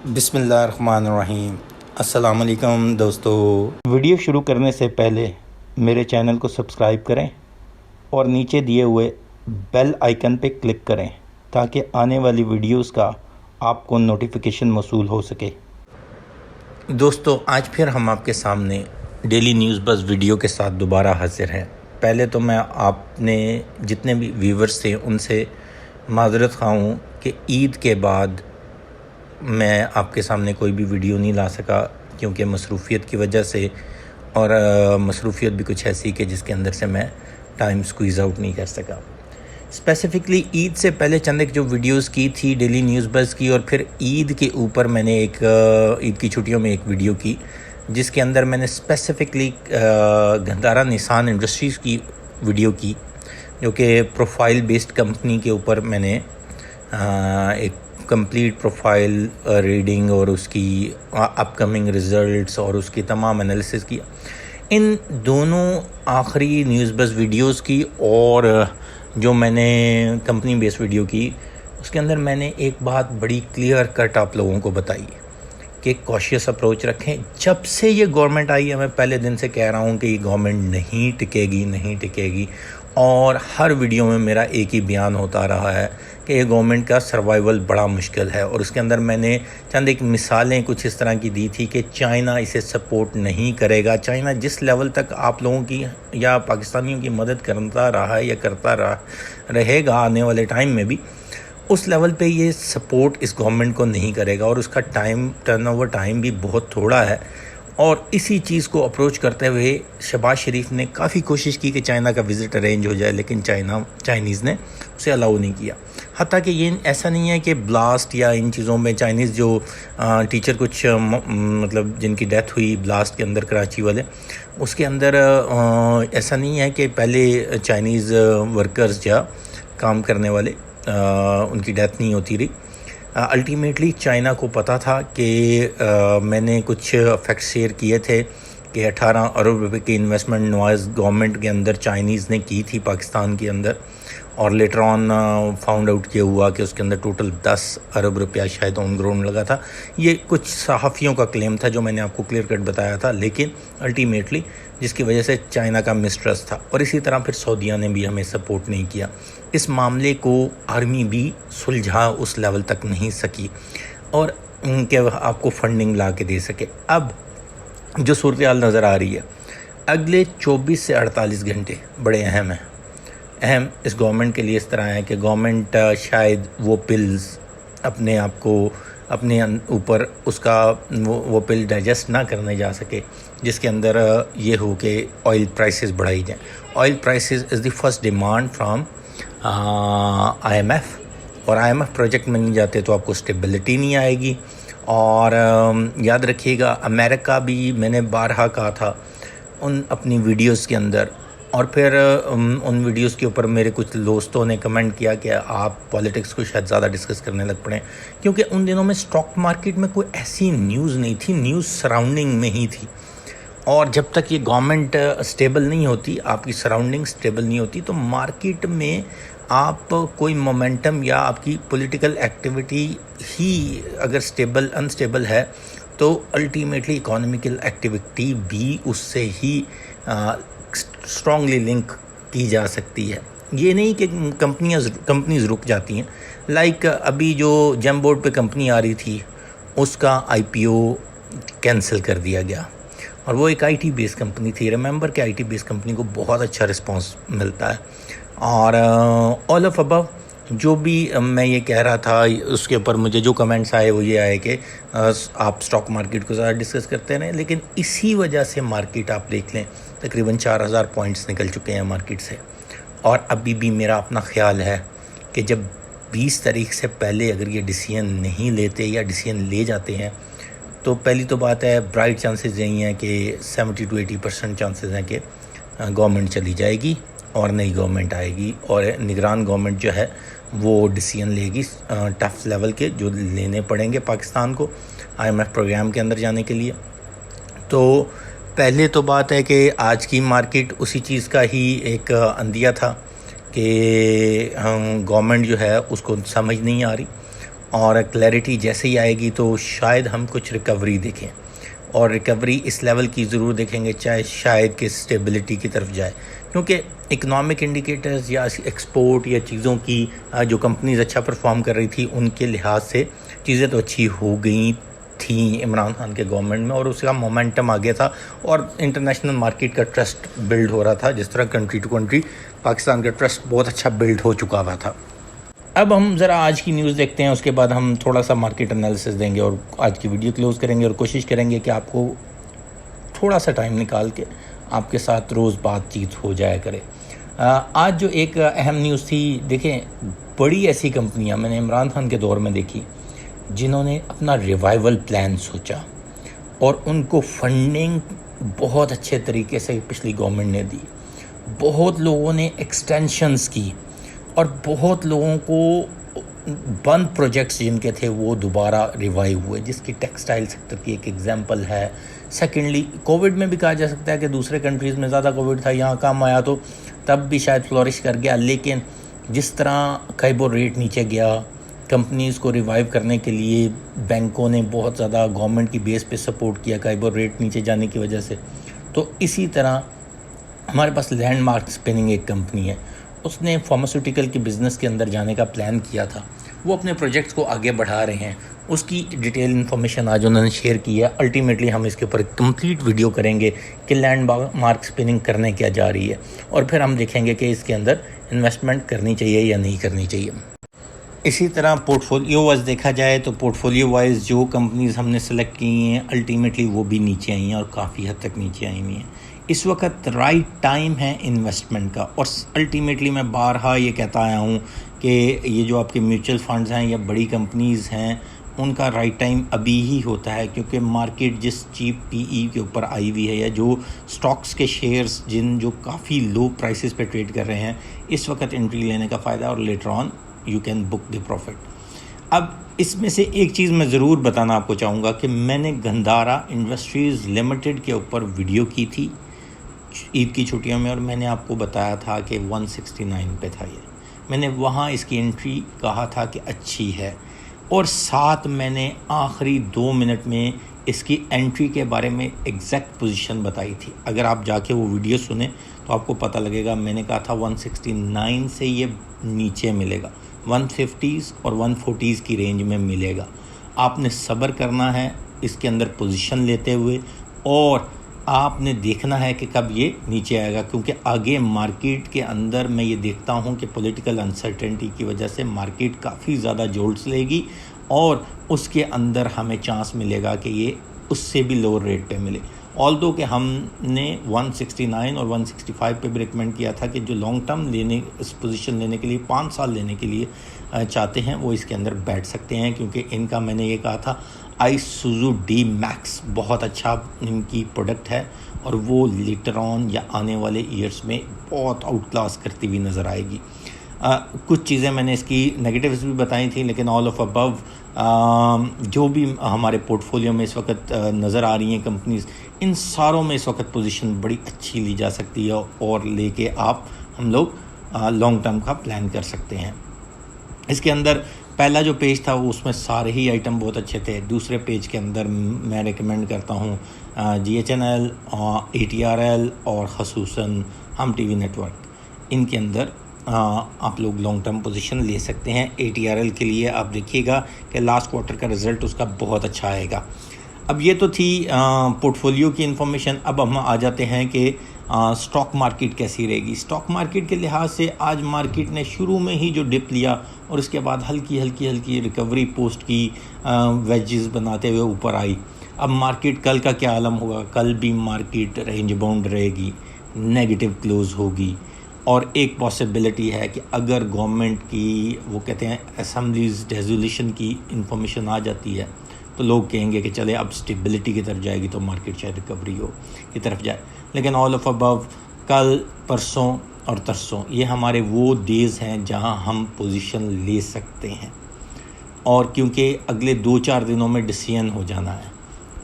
بسم اللہ الرحمن الرحیم۔ السلام علیکم دوستو۔ ویڈیو شروع کرنے سے پہلے میرے چینل کو سبسکرائب کریں اور نیچے دیے ہوئے بیل آئیکن پہ کلک کریں تاکہ آنے والی ویڈیوز کا آپ کو نوٹیفیکیشن موصول ہو سکے۔ دوستو، آج پھر ہم آپ کے سامنے ڈیلی نیوز بز ویڈیو کے ساتھ دوبارہ حاضر ہیں۔ پہلے تو میں آپ نے جتنے بھی ویورز تھے ان سے معذرت خواہ ہوں کہ عید کے بعد میں آپ کے سامنے کوئی بھی ویڈیو نہیں لا سکا، کیونکہ مصروفیت کی وجہ سے، اور مصروفیت بھی کچھ ایسی کہ جس کے اندر سے میں ٹائم سکویز آؤٹ نہیں کر سکا۔ اسپیسیفکلی عید سے پہلے چند ایک جو ویڈیوز کی تھی ڈیلی نیوز بز کی، اور پھر عید کے اوپر میں نے ایک عید کی چھٹیوں میں ایک ویڈیو کی جس کے اندر میں نے اسپیسیفکلی گندارا نسان انڈسٹریز کی ویڈیو کی، جو کہ پروفائل بیسڈ کمپنی کے اوپر میں نے ایک کمپلیٹ پروفائل ریڈنگ اور اس کی اپ کمنگ ریزلٹس اور اس کی تمام انالیسس کیا۔ ان دونوں آخری نیوز بز ویڈیوز کی اور جو میں نے کمپنی بیس ویڈیو کی، اس کے اندر میں نے ایک بات بڑی کلیئر کٹ آپ لوگوں کو بتائی کہ کوشیس اپروچ رکھیں۔ جب سے یہ گورنمنٹ آئی ہے، میں پہلے دن سے کہہ رہا ہوں کہ یہ گورنمنٹ نہیں ٹکے گی، اور ہر ویڈیو میں میرا ایک ہی بیان ہوتا رہا ہے کہ یہ گورنمنٹ کا سروائیول بڑا مشکل ہے۔ اور اس کے اندر میں نے چند ایک مثالیں کچھ اس طرح کی دی تھی کہ چائنا اسے سپورٹ نہیں کرے گا۔ چائنا جس لیول تک آپ لوگوں کی یا پاکستانیوں کی مدد کرتا رہا ہے یا کرتا رہے گا آنے والے ٹائم میں بھی، اس لیول پہ یہ سپورٹ اس گورنمنٹ کو نہیں کرے گا، اور اس کا ٹرن اوور ٹائم بھی بہت تھوڑا ہے۔ اور اسی چیز کو اپروچ کرتے ہوئے شہباز شریف نے کافی کوشش کی کہ چائنا کا وزٹ ارینج ہو جائے، لیکن چائنیز نے اسے الاؤ نہیں کیا۔ حتیٰ کہ یہ ایسا نہیں ہے کہ بلاسٹ یا ان چیزوں میں چائنیز جو ٹیچر کچھ مطلب جن کی ڈیتھ ہوئی بلاسٹ کے اندر کراچی والے، اس کے اندر ایسا نہیں ہے کہ پہلے چائنیز ورکرز یا کام کرنے والے ان کی ڈیتھ نہیں ہوتی رہی۔ الٹیمیٹلی چائنا کو پتہ تھا کہ میں نے کچھ فیکٹس شیئر کیے تھے کہ 18 ارب روپے کی انویسٹمنٹ نواز گورنمنٹ کے اندر چائنیز نے کی تھی پاکستان کے اندر، اور لیٹر آن فاؤنڈ آؤٹ کیا ہوا کہ اس کے اندر ٹوٹل 10 ارب روپیہ شاید آن گراؤنڈ لگا تھا۔ یہ کچھ صحافیوں کا کلیم تھا جو میں نے آپ کو کلیئر کٹ بتایا تھا، لیکن الٹیمیٹلی جس کی وجہ سے چائنا کا مسٹرسٹ تھا، اور اسی طرح پھر سعودیہ نے بھی ہمیں سپورٹ نہیں کیا۔ اس معاملے کو آرمی بھی سلجھا اس لیول تک نہیں سکی اور کہ آپ کو فنڈنگ لا کے دے سکے۔ اب جو صورتحال نظر آ رہی ہے، اگلے 24 سے 48 گھنٹے بڑے اہم ہیں۔ اہم اس گورنمنٹ کے لیے اس طرح ہے کہ گورنمنٹ شاید وہ پلز اپنے آپ کو اپنے اوپر اس کا وہ پل ڈائجسٹ نہ کرنے جا سکے جس کے اندر یہ ہو کہ آئل پرائسز بڑھائی جائیں۔ Oil prices is the first demand from I M F, اور آئی ایم ایف پروجیکٹ میں نہیں جاتے تو آپ کو اسٹیبلٹی نہیں آئے گی۔ اور یاد رکھیے گا، امریکہ بھی میں نے بارہا کہا تھا ان اپنی ویڈیوز کے اندر، اور پھر ان ویڈیوز کے اوپر میرے کچھ دوستوں نے کمنٹ کیا کہ آپ پالیٹکس کو شاید زیادہ ڈسکس کرنے لگ پڑیں، کیونکہ ان دنوں میں اسٹاک مارکیٹ میں کوئی ایسی نیوز نہیں تھی، نیوز سراؤنڈنگ میں ہی تھی۔ اور جب تک یہ گورنمنٹ اسٹیبل نہیں ہوتی، آپ کی سراؤنڈنگ اسٹیبل نہیں ہوتی، تو مارکیٹ میں آپ کوئی مومنٹم یا آپ کی پولیٹیکل ایکٹیویٹی ہی اگر انسٹیبل ہے تو الٹیمیٹلی اکانومیکل ایکٹیویٹی بھی اس سے ہی اسٹرانگلی لنک کی جا سکتی ہے۔ یہ نہیں کہ کمپنیز رک جاتی ہیں، لائک ابھی جو جیم بورڈ پہ کمپنی آ رہی تھی اس کا آئی پی او کینسل کر دیا گیا، اور وہ ایک آئی ٹی بیس کمپنی تھی۔ ریممبر کہ آئی ٹی بیس کمپنی کو بہت اچھا رسپانس ملتا ہے۔ اور آل آف ابو جو بھی میں یہ کہہ رہا تھا، اس کے اوپر مجھے جو کمنٹس آئے وہ یہ آئے کہ آپ اسٹاک مارکیٹ کو زیادہ ڈسکس کرتے رہیں، لیکن اسی وجہ سے مارکیٹ آپ دیکھ لیں تقریباً 4000 پوائنٹس نکل چکے ہیں مارکیٹ سے۔ اور ابھی بھی میرا اپنا خیال ہے کہ جب 20 تاریخ سے پہلے اگر یہ ڈیسیژن نہیں لیتے یا ڈیسیژن لے جاتے ہیں، تو پہلی تو بات ہے برائٹ چانسز یہی ہیں کہ 70 to 80% چانسز ہیں کہ گورنمنٹ چلی جائے گی اور نئی گورنمنٹ آئے گی، اور نگران گورنمنٹ جو ہے وہ ڈیسیژن لے گی ٹف لیول کے جو لینے پڑیں گے پاکستان کو آئی ایم ایف پروگرام کے اندر جانے کے لیے۔ تو پہلے تو بات ہے کہ آج کی مارکیٹ اسی چیز کا ہی ایک اندیہ تھا کہ گورنمنٹ جو ہے اس کو سمجھ نہیں آ رہی، اور کلیئرٹی جیسے ہی آئے گی تو شاید ہم کچھ ریکوری دیکھیں، اور ریکوری اس لیول کی ضرور دیکھیں گے چاہے شاید کہ اسٹیبلٹی کی طرف جائے، کیونکہ اکنامک انڈیکیٹرز یا ایکسپورٹ یا چیزوں کی جو کمپنیز اچھا پرفارم کر رہی تھی ان کے لحاظ سے چیزیں تو اچھی ہو گئی تھیں عمران خان کے گورنمنٹ میں، اور اس کا مومنٹم آ گیا تھا اور انٹرنیشنل مارکیٹ کا ٹرسٹ بلڈ ہو رہا تھا، جس طرح کنٹری ٹو کنٹری پاکستان کا ٹرسٹ بہت اچھا بلڈ ہو چکا ہوا تھا۔ اب ہم ذرا آج کی نیوز دیکھتے ہیں، اس کے بعد ہم تھوڑا سا مارکیٹ انالیسس دیں گے اور آج کی ویڈیو کلوز کریں گے، اور کوشش کریں گے کہ آپ کو تھوڑا سا ٹائم نکال کے آپ کے ساتھ روز بات چیت ہو جایا کرے۔ آج جو ایک اہم نیوز تھی، دیکھیں بڑی ایسی کمپنیاں میں نے عمران خان کے دور میں دیکھی جنہوں نے اپنا ریوائول پلان سوچا، اور ان کو فنڈنگ بہت اچھے طریقے سے پچھلی گورنمنٹ نے دی، بہت لوگوں نے ایکسٹینشنز کی، اور بہت لوگوں کو بند پروجیکٹس جن کے تھے وہ دوبارہ ریوائیو ہوئے، جس کی ٹیکسٹائل سیکٹر کی ایک ایگزامپل ہے۔ سیکنڈلی کووڈ میں بھی کہا جا سکتا ہے کہ دوسرے کنٹریز میں زیادہ کووڈ تھا، یہاں کم آیا تو تب بھی شاید فلورش کر گیا، لیکن جس طرح کائبور ریٹ نیچے گیا، کمپنیز کو ریوائیو کرنے کے لیے بینکوں نے بہت زیادہ گورنمنٹ کی بیس پہ سپورٹ کیا کائبور ریٹ نیچے جانے کی وجہ سے، تو اسی طرح ہمارے پاس لینڈ مارک اسپننگ ایک کمپنی ہے، اس نے فارماسیوٹیکل کی بزنس کے اندر جانے کا پلان کیا تھا، وہ اپنے پروجیکٹس کو آگے بڑھا رہے ہیں، اس کی ڈیٹیل انفارمیشن آج انہوں نے شیئر کی ہے۔ الٹیمیٹلی ہم اس کے اوپر ایک کمپلیٹ ویڈیو کریں گے کہ لینڈ مارک اسپننگ کرنے کیا جا رہی ہے، اور پھر ہم دیکھیں گے کہ اس کے اندر انویسٹمنٹ کرنی چاہیے یا نہیں کرنی چاہیے۔ اسی طرح پورٹفولیو وائز دیکھا جائے تو پورٹفولیو وائز جو کمپنیز ہم نے سلیکٹ کی ہیں الٹیمیٹلی وہ بھی نیچے آئی ہیں، اور کافی حد تک نیچے آئی ہوئی ہیں۔ اس وقت رائٹ ٹائم ہے انویسٹمنٹ کا، اور الٹیمیٹلی میں بارہا یہ کہتا آیا ہوں کہ یہ جو آپ کے میوچل فنڈز ہیں یا بڑی کمپنیز ہیں ان کا رائٹ ٹائم ابھی ہی ہوتا ہے، کیونکہ مارکیٹ جس چیپ پی ای کے اوپر آئی ہوئی ہے، یا جو سٹاکس کے شیئرز جو کافی لو پرائسز پہ ٹریڈ کر رہے ہیں، اس وقت انٹری لینے کا فائدہ، اور later on you can book the profit. اب اس میں سے ایک چیز میں ضرور بتانا آپ کو چاہوں گا کہ میں نے گندھارا انڈسٹریز لمیٹڈ کے اوپر ویڈیو کی تھی عید کی چھٹیوں میں، اور میں نے آپ کو بتایا تھا کہ 169 پہ تھا یہ، میں نے وہاں اس کی انٹری کہا تھا کہ اچھی ہے، اور ساتھ میں نے آخری 2 منٹ میں اس کی انٹری کے بارے میں ایگزیکٹ پوزیشن بتائی تھی۔ اگر آپ جا کے وہ ویڈیو سنیں تو آپ کو پتہ لگے گا، میں نے کہا تھا 169 سے یہ نیچے ملے گا، 150s اور 140s کی رینج میں ملے گا۔ آپ نے صبر کرنا ہے اس کے اندر پوزیشن لیتے ہوئے، اور آپ نے دیکھنا ہے کہ کب یہ نیچے آئے گا، کیونکہ آگے مارکیٹ کے اندر میں یہ دیکھتا ہوں کہ پولیٹیکل انسرٹنٹی کی وجہ سے مارکیٹ کافی زیادہ جولٹس لے گی، اور اس کے اندر ہمیں چانس ملے گا کہ یہ اس سے بھی لوور ریٹ پہ ملے۔ آلدو کہ ہم نے 169 اور 165 پہ بھی ریکمینڈ کیا تھا کہ جو لانگ ٹرم اس پوزیشن لینے کے لیے 5 سال لینے کے لیے چاہتے ہیں وہ اس کے اندر بیٹھ سکتے ہیں، کیونکہ ان کا میں نے یہ کہا تھا آئسوزو ڈی میکس بہت اچھا ان کی پروڈکٹ ہے، اور وہ لیٹر آن یا آنے والے ایئرس میں بہت آؤٹ کلاس کرتی ہوئی نظر آئے گی۔ کچھ چیزیں میں نے اس کی نیگیٹیوز بھی بتائی تھیں، لیکن آل آف ابو جو بھی ہمارے پورٹ فولیو میں اس وقت نظر آ رہی ہیں کمپنیز، ان ساروں میں اس وقت پوزیشن بڑی اچھی لی جا سکتی ہے، اور لے کے ہم لوگ لانگ ٹرم کا پلان کر سکتے ہیں۔ اس کے اندر پہلا جو پیج تھا وہ اس میں سارے ہی آئٹم بہت اچھے تھے۔ دوسرے پیج کے اندر میں ریکمینڈ کرتا ہوں GHNL، ATRL اور خصوصاً ہم ٹی وی نیٹ ورک، ان کے اندر آپ لوگ لانگ ٹرم پوزیشن لے سکتے ہیں۔ ATRL کے لیے آپ دیکھیے گا کہ لاسٹ کوارٹر کا رزلٹ اس کا بہت اچھا آئے گا۔ اب یہ تو تھی پورٹ فولیو کی انفارمیشن۔ اب ہم آ جاتے ہیں کہ سٹاک مارکیٹ کیسی رہے گی۔ سٹاک مارکیٹ کے لحاظ سے آج مارکیٹ نے شروع میں ہی جو ڈپ لیا اور اس کے بعد ہلکی ریکوری پوسٹ کی، ویجز بناتے ہوئے اوپر آئی۔ اب مارکیٹ کل کا کیا عالم ہوگا؟ کل بھی مارکیٹ رینج باؤنڈ رہے گی، نیگیٹو کلوز ہوگی، اور ایک پاسبلٹی ہے کہ اگر گورنمنٹ کی وہ کہتے ہیں اسمبلیز ریزولیوشن کی انفارمیشن آ جاتی ہے تو لوگ کہیں گے کہ چلے اب اسٹیبلٹی کی طرف جائے گی تو مارکیٹ شاید ریکوری کی طرف جائے۔ لیکن آل آف ابو کل، پرسوں اور ترسوں یہ ہمارے وہ ڈیز ہیں جہاں ہم پوزیشن لے سکتے ہیں، اور کیونکہ اگلے 2-4 دنوں میں ڈیسیژن ہو جانا ہے،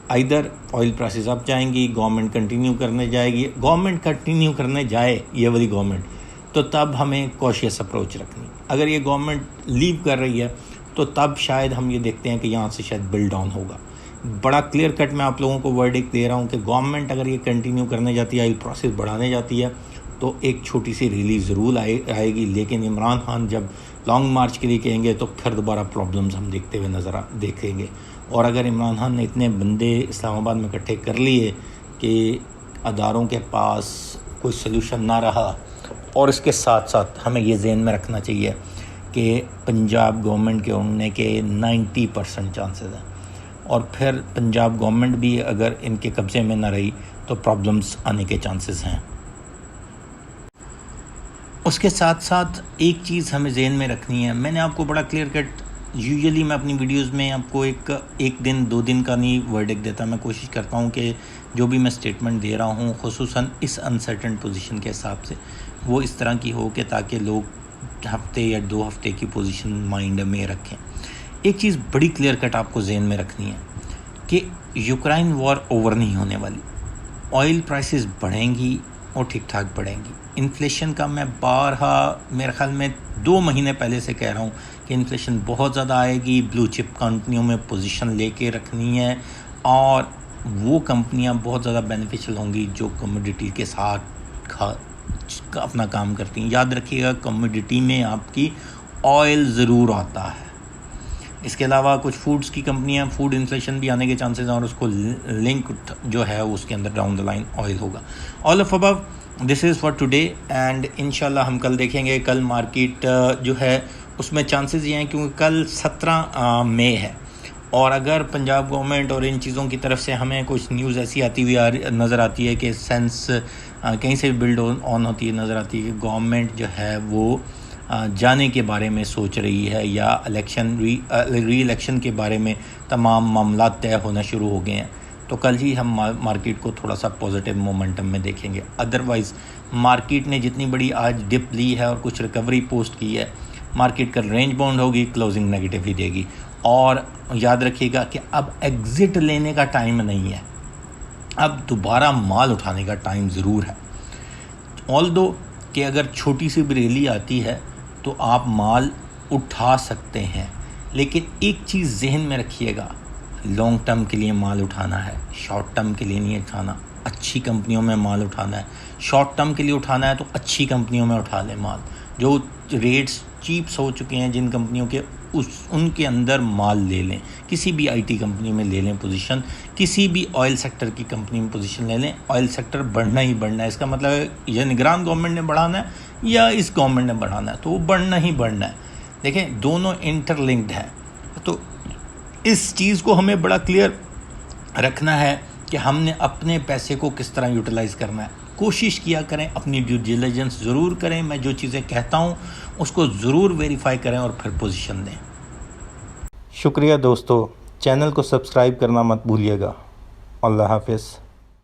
ائدر آئل پرائسز اپ جائیں گی، گورنمنٹ کنٹینیو کرنے جائے گی، گورنمنٹ کنٹینیو کرنے جائے یہ والی گورنمنٹ، تو تب ہمیں کوشیس اپروچ رکھنی۔ اگر یہ گورنمنٹ لیو کر رہی ہے تو تب شاید ہم یہ دیکھتے ہیں کہ یہاں سے شاید بل ڈاؤن ہوگا. بڑا کلیئر کٹ میں آپ لوگوں کو ورڈکٹ دے رہا ہوں کہ گورنمنٹ اگر یہ کنٹینیو کرنے جاتی ہے, آئل پروسیس بڑھانے جاتی ہے, تو ایک چھوٹی سی ریلیف ضرور آئے گی. لیکن عمران خان جب لانگ مارچ کے لیے کہیں گے تو پھر دوبارہ پرابلمز ہم دیکھتے ہوئے دیکھیں گے. اور اگر عمران خان نے اتنے بندے اسلام آباد میں اکٹھے کر لیے کہ اداروں کے پاس کوئی سلوشن نہ رہا, اور اس کے ساتھ ساتھ ہمیں یہ ذہن میں رکھنا چاہیے کہ پنجاب گورنمنٹ کے اڑنے کے 90% چانسز ہیں, اور پھر پنجاب گورنمنٹ بھی اگر ان کے قبضے میں نہ رہی تو پرابلمز آنے کے چانسز ہیں. اس کے ساتھ ساتھ ایک چیز ہمیں ذہن میں رکھنی ہے, میں نے آپ کو بڑا کلیئر کٹ, یوزلی میں اپنی ویڈیوز میں آپ کو ایک دن 2 دن کا نہیں ورڈکٹ دیتا. میں کوشش کرتا ہوں کہ جو بھی میں اسٹیٹمنٹ دے رہا ہوں خصوصاً اس انسرٹن پوزیشن کے حساب سے وہ اس طرح کی ہو کہ تاکہ لوگ ہفتے یا 2 ہفتے کی پوزیشن مائنڈ میں رکھیں. ایک چیز بڑی کلیئر کٹ آپ کو ذہن میں رکھنی ہے کہ یوکرائن وار اوور نہیں ہونے والی. آئل پرائسز بڑھیں گی اور ٹھیک ٹھاک بڑھیں گی. انفلیشن کا میں بارہا میرے خیال میں 2 مہینے پہلے سے کہہ رہا ہوں کہ انفلیشن بہت زیادہ آئے گی. بلو چپ کمپنیوں میں پوزیشن لے کے رکھنی ہے, اور وہ کمپنیاں بہت زیادہ بینیفیشل ہوں گی جو کموڈیٹی کے ساتھ اپنا کام کرتی ہیں. یاد رکھیے گا کموڈیٹی میں آپ کی آئل ضرور آتا ہے. اس کے علاوہ کچھ فوڈز کی کمپنیاں, فوڈ انفلیشن بھی آنے کے چانسز ہیں, اور اس کو لنک جو ہے اس کے اندر ڈاؤن دا لائن آئل ہوگا. All of above this is for today, and انشاءاللہ ہم کل دیکھیں گے. کل مارکیٹ جو ہے اس میں چانسز یہ ہیں کیونکہ کل 17 مئی ہے, اور اگر پنجاب گورنمنٹ اور ان چیزوں کی طرف سے ہمیں کچھ نیوز ایسی آتی ہوئی نظر آتی ہے کہ سینس کہیں سے بھی بلڈ آن ہوتی ہے نظر آتی ہے کہ گورنمنٹ جو ہے وہ جانے کے بارے میں سوچ رہی ہے, یا ری الیکشن کے بارے میں تمام معاملات طے ہونا شروع ہو گئے ہیں, تو کل ہی ہم مارکیٹ کو تھوڑا سا پازیٹیو مومنٹم میں دیکھیں گے. ادروائز مارکیٹ نے جتنی بڑی آج ڈپ لی ہے اور کچھ ریکوری پوسٹ کی ہے, مارکیٹ کا رینج باؤنڈ ہوگی, کلوزنگ نیگیٹو ہی دے گی. اور یاد رکھیے گا کہ اب ایگزٹ لینے کا ٹائم نہیں ہے, اب دوبارہ مال اٹھانے کا ٹائم ضرور ہے. آلدو کہ اگر چھوٹی سی بھی ریلی آتی ہے تو آپ مال اٹھا سکتے ہیں, لیکن ایک چیز ذہن میں رکھیے گا, لانگ ٹرم کے لیے مال اٹھانا ہے, شارٹ ٹرم کے لیے نہیں اٹھانا. اچھی کمپنیوں میں مال اٹھانا ہے. شارٹ ٹرم کے لیے اٹھانا ہے تو اچھی کمپنیوں میں اٹھا لیں مال. جو ریٹس چیپس ہو چکے ہیں جن کمپنیوں کے, ان کے اندر مال لے لیں. کسی بھی آئی ٹی کمپنی میں لے لیں پوزیشن, کسی بھی آئل سیکٹر کی کمپنی میں پوزیشن لے لیں. آئل سیکٹر بڑھنا ہی بڑھنا ہے. اس کا مطلب ہے یہ نگران گورنمنٹ نے بڑھانا ہے یا اس گورنمنٹ نے بڑھانا ہے, تو وہ بڑھنا ہی بڑھنا ہے. دیکھیں دونوں انٹر لنکڈ ہیں, تو اس چیز کو ہمیں بڑا کلیئر رکھنا ہے کہ ہم نے اپنے پیسے کو کس طرح یوٹیلائز کرنا ہے. کوشش کیا کریں, اپنی ڈیو ڈیلیجنس ضرور کریں. میں جو چیزیں کہتا ہوں اس کو ضرور ویریفائی کریں اور پھر پوزیشن دیں. شکریہ دوستو, چینل کو سبسکرائب کرنا مت بھولیے گا. اللہ حافظ.